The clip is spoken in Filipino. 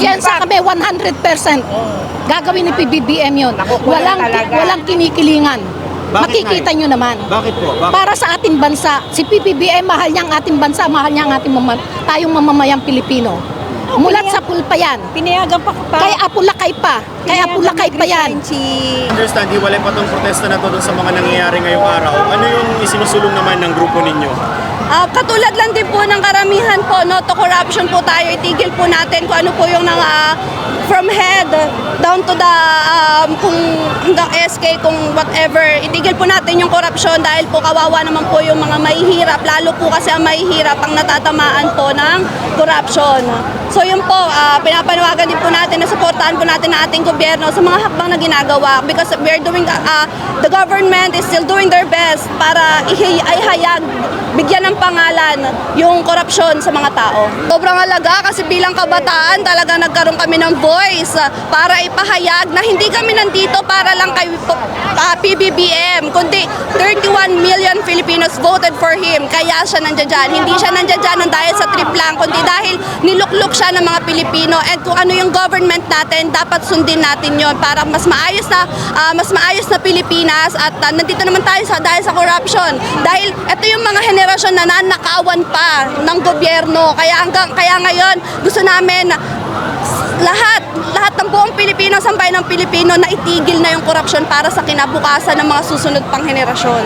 kumpiyansa kami 100%. Gagawin ni PBBM yun. Nakukulang talaga. Walang kinikilingan. Bakit, Makikita Nay? nyo naman. Bakit po? Bakit? Para sa ating bansa, si PBBM mahal niya ang ating bansa, mahal niya ang ating tayong mamamayang Pilipino. Mulat sa pulpa yan. Pinayagan pa pa. Kaya Apulakay pa. Kaya Apulakay pa yan. Understand, hiwalay pa tong protesta na to dun sa mga nangyayari ngayong araw. Ano yung isinusulong naman ng grupo ninyo? Katulad lang din po ng karamihan po, no, to corruption po tayo, itigil po natin kung ano po yung from head down to the kung hanggang SK, kung whatever, itigil po natin yung corruption dahil po kawawa naman po yung mga mahihirap, lalo po kasi ang mahihirap ang natatamaan po ng corruption. So yun po, pinapanawagan din po natin na suportahan po natin ang ating gobyerno sa mga hakbang na ginagawa because we're doing, the government is still doing their best para ihayag, bigyan ng pangalan yung korupsyon sa mga tao. Sobrang halaga kasi bilang kabataan talaga nagkaroon kami ng voice para ipahayag na hindi kami nandito para lang kay PBBM, kundi 31 million Filipinos voted for him. Kaya siya nandiyan dyan. Hindi siya nandiyan dyan dahil sa trip lang, kundi dahil niluklok siya ng mga Pilipino and kung ano yung government natin, dapat sundin natin yon para mas maayos na Pilipinas at nandito naman tayo dahil sa corruption. Dahil ito yung mga henerasyon na nanakawan pa ng gobyerno. Kaya ngayon gusto namin lahat ng buong Pilipino, sambayan ng Pilipino na itigil na yung korupsyon para sa kinabukasan ng mga susunod pang henerasyon.